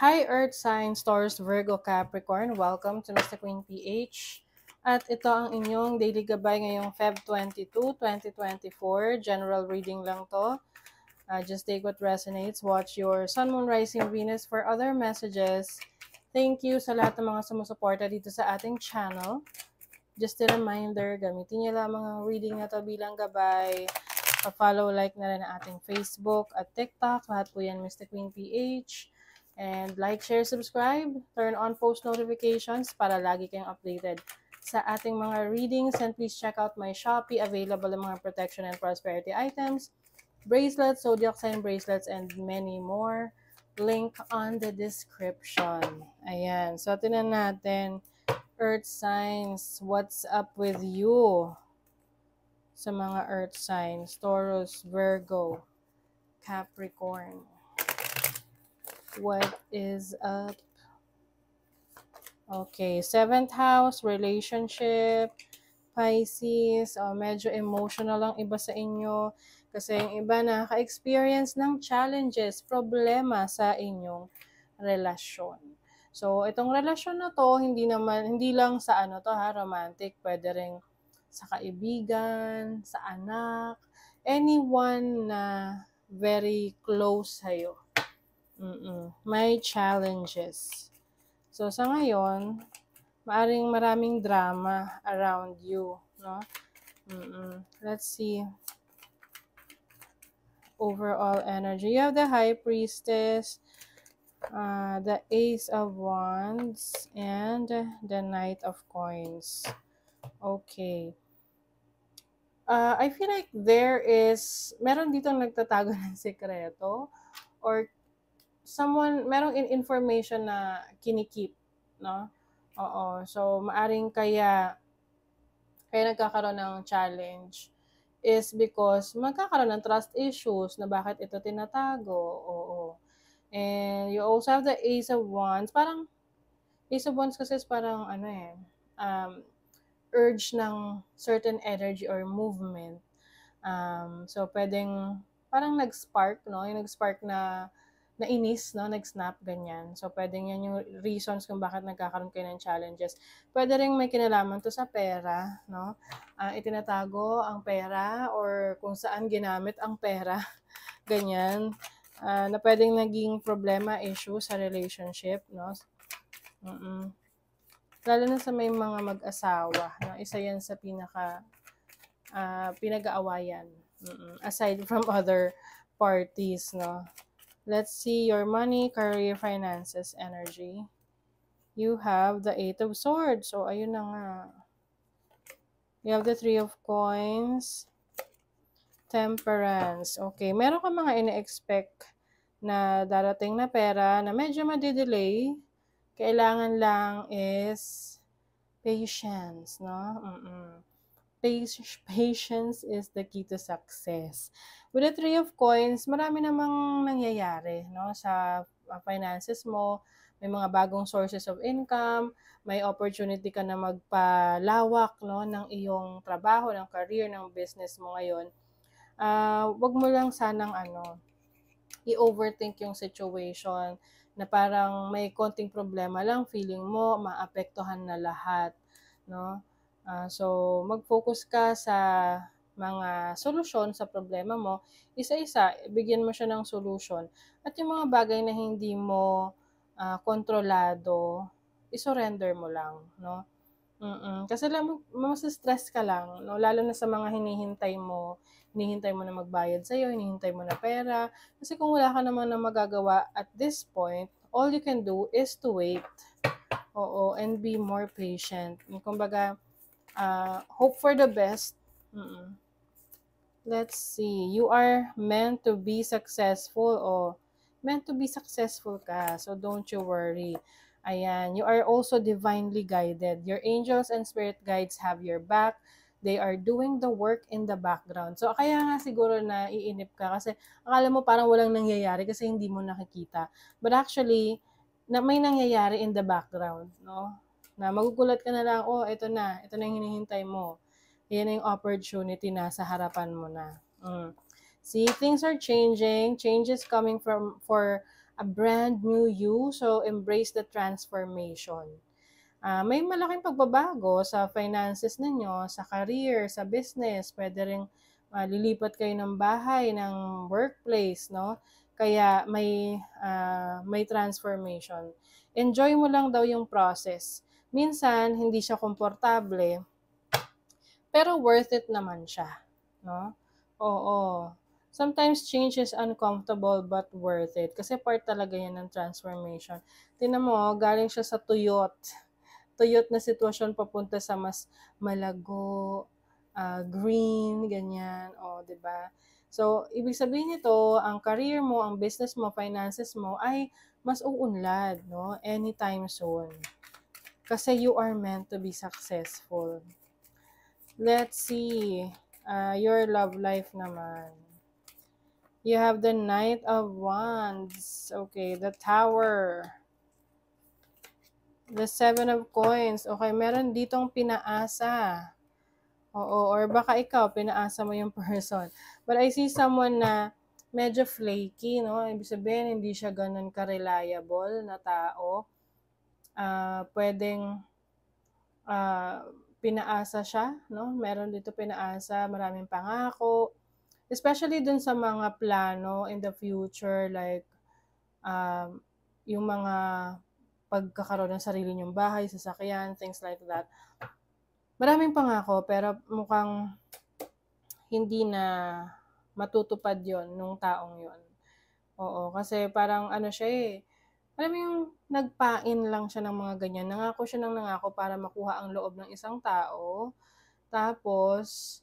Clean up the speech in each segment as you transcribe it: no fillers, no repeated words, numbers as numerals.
Hi Earth Signs, Taurus, Virgo, Capricorn. Welcome to Mr. Queen PH. At ito ang inyong daily gabay ngayong Feb 22, 2024. General reading lang to. Just take what resonates. Watch your Sun, Moon, Rising, Venus for other messages. Thank you sa lahat ng mga sumusuporta dito sa ating channel. Just a reminder, gamitin niyo lamang ang reading na to bilang gabay. Pa-follow, like na rin ang ating Facebook at TikTok. Lahat po yan Mr. Queen PH. And like, share, subscribe, turn on post notifications para lagi kayong updated sa ating mga readings. And please check out my Shopee, available ang mga protection and prosperity items, bracelets, zodiac sign bracelets, and many more. Link on the description. Ayan. So, tinan natin, Earth signs, what's up with you? Sa mga Earth signs, Taurus, Virgo, Capricorn. What is up? Okay, 7th house, relationship, Pisces, medyo emotional lang iba sa inyo kasi yung iba nakaka-experience ng challenges, problema sa inyong relasyon. So, itong relasyon na to, hindi lang sa romantic, pwede rin sa kaibigan, sa anak, anyone na very close sa'yo. May challenges. So, sa ngayon, maraming drama around you, no? Let's see. Overall energy. You have the High Priestess, the Ace of Wands, and the Knight of Coins. Okay. I feel like meron ditong nagtatago ng sekreto or merong information na kinikip, no? Oo. So, maaring kaya nagkakaroon ng challenge is because magkakaroon ng trust issues na bakit ito tinatago. Oo. And you also have the Ace of Wands. Parang, Ace of Wands kasi is parang, urge ng certain energy or movement. So, pwedeng, parang nag-spark, no? Yung nag-spark na nainis, no? Nag-snap, ganyan. So, pwedeng yan yung reasons kung bakit nagkakaroon kayo ng challenges. Pwede rin may kinalaman to sa pera, no? Itinatago ang pera or kung saan ginamit ang pera, ganyan. Na pwedeng naging problema, issue sa relationship, no? Lalo na sa may mga mag-asawa, no? Isa yan sa pinag-aawayan. Aside from other parties, no? Let's see your money, career, finances, energy. You have the Eight of Swords. So, ayun na nga. You have the Three of Coins. Temperance. Okay. Meron ka mga ine-expect na darating na pera na medyo madidelay. Kailangan lang is patience, no? Patience is the key to success. With the Three of Coins, marami namang nangyayari, no? Sa finances mo, may mga bagong sources of income, may opportunity ka na magpalawak, no, ng iyong trabaho, ng career, ng business mo ngayon. Wag mo lang sanang i-overthink yung situation na parang may konting problema lang, feeling mo maapektuhan na lahat, no? So, mag-focus ka sa mga solusyon sa problema mo. Isa-isa, bigyan mo siya ng solution. At yung mga bagay na hindi mo kontrolado, isurrender mo lang, no? Kasi mas-stress ka lang, no? Lalo na sa mga hinihintay mo na magbayad sa'yo, hinihintay mo na pera. Kasi kung wala ka naman na magagawa at this point, all you can do is to wait. Oo, and be more patient. Kumbaga, hope for the best. Let's see. You are meant to be successful. Meant to be successful ka. So, don't you worry. Ayan. You are also divinely guided. Your angels and spirit guides have your back. They are doing the work in the background. So, kaya nga siguro na iinip ka kasi akala mo parang walang nangyayari kasi hindi mo nakikita. But actually, may nangyayari in the background, no? Na magugulat ka na lang, ito na yung hinihintay mo. Yan na yung opportunity na sa harapan mo na. See, things are changing. Change is coming for a brand new you. So, embrace the transformation. May malaking pagbabago sa finances ninyo, sa career, sa business. Pwede rin lilipat kayo ng bahay, ng workplace, no? Kaya may transformation. Enjoy mo lang daw yung process. Minsan, hindi siya komportable, pero worth it naman siya, no? Oo. Sometimes change is uncomfortable but worth it. Kasi part talaga yan ng transformation. Tingnan mo, galing siya sa tuyot na sitwasyon papunta sa mas malago, green, ganyan, o, 'di ba? So, ibig sabihin nito, ang career mo, ang business mo, finances mo ay mas uunlad, no? Anytime soon. Kasi you are meant to be successful. Let's see. Your love life naman. You have the Knight of Wands. Okay, the Tower. The Seven of Coins. Okay, meron ditong pinaasa. Oo, or baka ikaw, pinaasa mo yung person. But I see someone na medyo flaky, no? Ibig sabihin, hindi siya ganun ka-reliable na tao. Pwedeng pinaasa siya, no? Meron dito pinaasa, maraming pangako. Especially dun sa mga plano in the future, like yung mga pagkakaroon ng sarili niyong bahay, sasakyan, things like that. Maraming pangako, pero mukhang hindi na matutupad yon nung taong yon. Oo, kasi parang ano siya eh, alam mo yung nagpain lang siya ng mga ganyan. Nangako siya ng nangako para makuha ang loob ng isang tao. Tapos,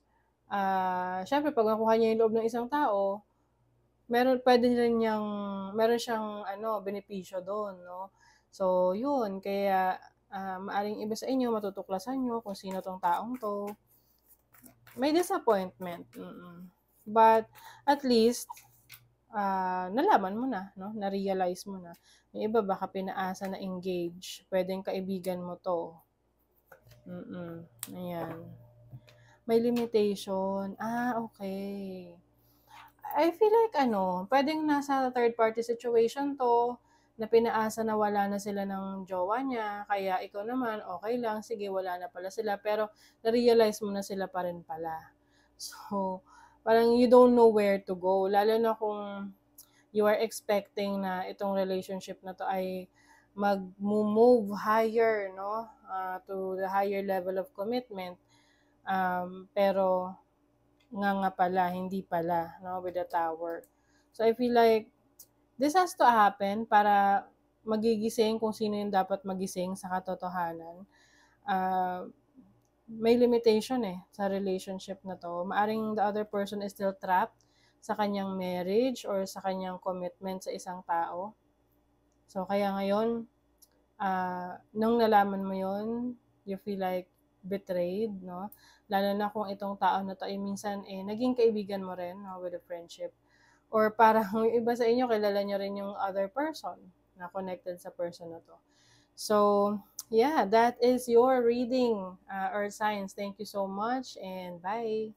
syempre pag nakuha niya yung loob ng isang tao, meron siyang benepisyo doon, no? So, yun, kaya maaring iba sa inyo, matutuklasan nyo kung sino tong taong to. May disappointment. But, at least, nalaman mo na, no? Na-realize mo na. Yung iba baka pinaasa na engage. Pwedeng kaibigan mo to. Ayan. May limitation. Okay. I feel like pwedeng nasa third party situation to, na pinaasa na wala na sila ng jowa niya, kaya ikaw naman, okay lang, sige, wala na pala sila, pero na-realize mo na sila pa rin pala. So, parang you don't know where to go, lalo na kung you are expecting na itong relationship na to ay mag-move higher, no? To the higher level of commitment. Pero nga pala, hindi pala, no, with the Tower. So, I feel like this has to happen para magigising kung sino yung dapat magising sa katotohanan. May limitation sa relationship na to. Maaring the other person is still trapped sa kanyang marriage or sa kanyang commitment sa isang tao. So, kaya ngayon, nung nalaman mo yon, you feel like betrayed, no? Lalo na kung itong tao na to ay minsan naging kaibigan mo rin, no, with a friendship. Or parang yung iba sa inyo, kilala nyo rin yung other person na connected sa person na to. So, yeah, that is your reading, Earth Signs. Thank you so much and bye!